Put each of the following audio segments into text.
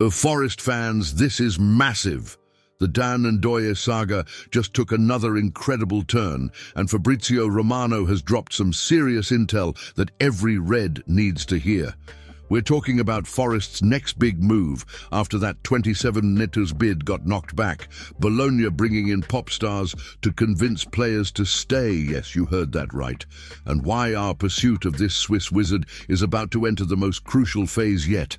Forest fans, this is massive. The Ndoye saga just took another incredible turn, and Fabrizio Romano has dropped some serious intel that every Red needs to hear. We're talking about Forest's next big move after that 27 netters bid got knocked back. Bologna bringing in pop stars to convince players to stay. Yes, you heard that right. And why our pursuit of this Swiss wizard is about to enter the most crucial phase yet.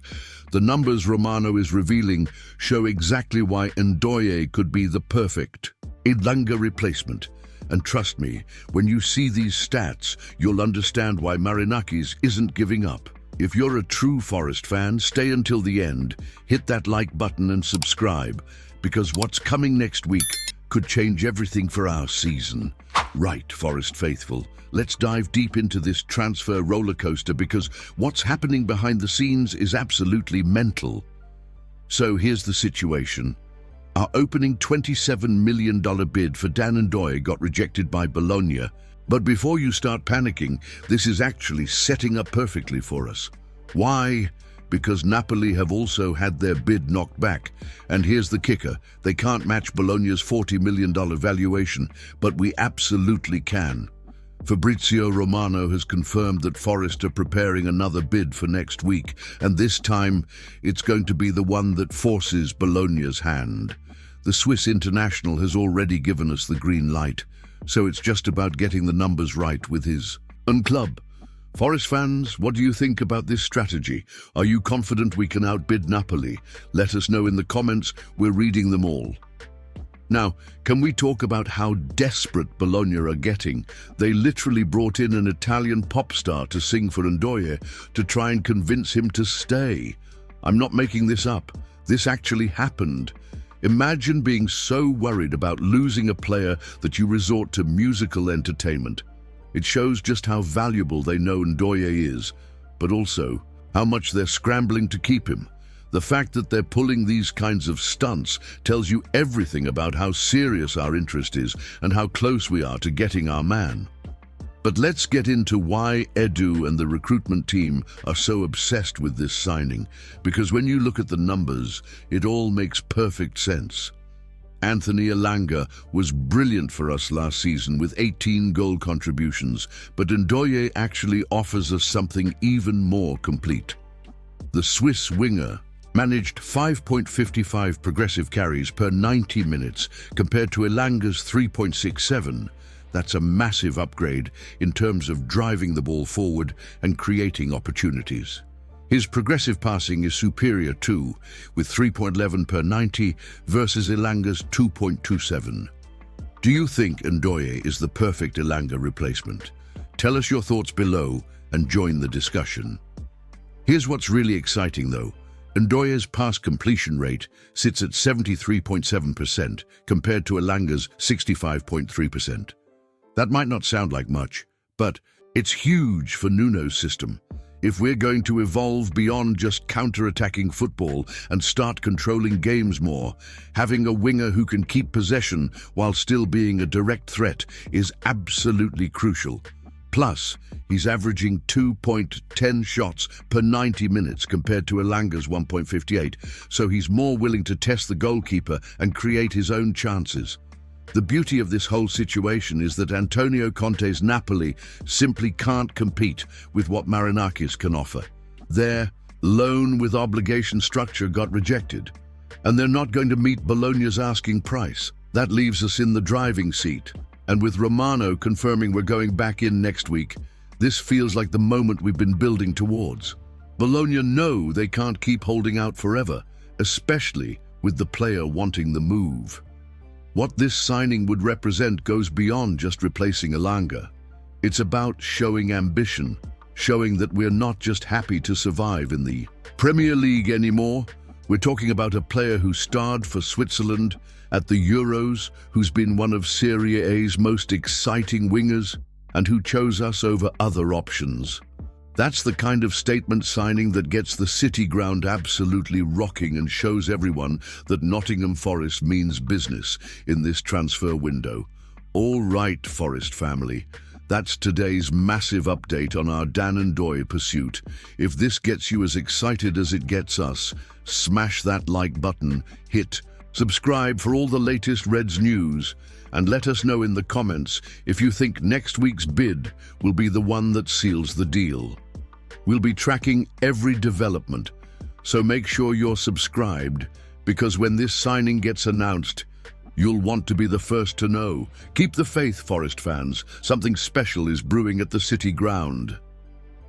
The numbers Romano is revealing show exactly why Ndoye could be the perfect Elanga replacement. And trust me, when you see these stats, you'll understand why Marinakis isn't giving up. If you're a true Forest fan, stay until the end, hit that like button and subscribe, because what's coming next week could change everything for our season. Right, Forest faithful, let's dive deep into this transfer roller coaster, because what's happening behind the scenes is absolutely mental. So here's the situation. Our opening $27 million bid for Ndoye got rejected by Bologna. But before you start panicking, this is actually setting up perfectly for us. Why? Because Napoli have also had their bid knocked back. And here's the kicker, they can't match Bologna's $40 million valuation, but we absolutely can. Fabrizio Romano has confirmed that Forest are preparing another bid for next week, and this time it's going to be the one that forces Bologna's hand. The Swiss international has already given us the green light. So it's just about getting the numbers right with his club. Forest fans, what do you think about this strategy? Are you confident we can outbid Napoli? Let us know in the comments, we're reading them all. Now, can we talk about how desperate Bologna are getting? They literally brought in an Italian pop star to sing for Ndoye to try and convince him to stay. I'm not making this up. This actually happened. Imagine being so worried about losing a player that you resort to musical entertainment. It shows just how valuable they know Ndoye is, but also how much they're scrambling to keep him. The fact that they're pulling these kinds of stunts tells you everything about how serious our interest is and how close we are to getting our man. But let's get into why Edu and the recruitment team are so obsessed with this signing, because when you look at the numbers, it all makes perfect sense. Anthony Elanga was brilliant for us last season with 18 goal contributions, but Ndoye actually offers us something even more complete. The Swiss winger managed 5.55 progressive carries per 90 minutes compared to Elanga's 3.67. That's a massive upgrade in terms of driving the ball forward and creating opportunities. His progressive passing is superior too, with 3.11 per 90 versus Elanga's 2.27. Do you think Ndoye is the perfect Elanga replacement? Tell us your thoughts below and join the discussion. Here's what's really exciting though. Ndoye's pass completion rate sits at 73.7% compared to Elanga's 65.3%. That might not sound like much, but it's huge for Nuno's system. If we're going to evolve beyond just counter-attacking football and start controlling games more, having a winger who can keep possession while still being a direct threat is absolutely crucial. Plus, he's averaging 2.10 shots per 90 minutes compared to Elanga's 1.58, so he's more willing to test the goalkeeper and create his own chances. The beauty of this whole situation is that Antonio Conte's Napoli simply can't compete with what Marinakis can offer. Their loan with obligation structure got rejected, and they're not going to meet Bologna's asking price. That leaves us in the driving seat. And with Romano confirming we're going back in next week, this feels like the moment we've been building towards. Bologna know they can't keep holding out forever, especially with the player wanting the move. What this signing would represent goes beyond just replacing Elanga. It's about showing ambition, showing that we're not just happy to survive in the Premier League anymore. We're talking about a player who starred for Switzerland at the Euros, who's been one of Serie A's most exciting wingers, and who chose us over other options. That's the kind of statement signing that gets the City ground absolutely rocking and shows everyone that Nottingham Forest means business in this transfer window. All right, Forest family, That's today's massive update on our Dan and Ndoye pursuit. If this gets you as excited as it gets us, smash that like button, hit subscribe for all the latest Reds news, and let us know in the comments if you think next week's bid will be the one that seals the deal. We'll be tracking every development, so make sure you're subscribed, because when this signing gets announced, you'll want to be the first to know. Keep the faith, Forest fans. Something special is brewing at the City ground.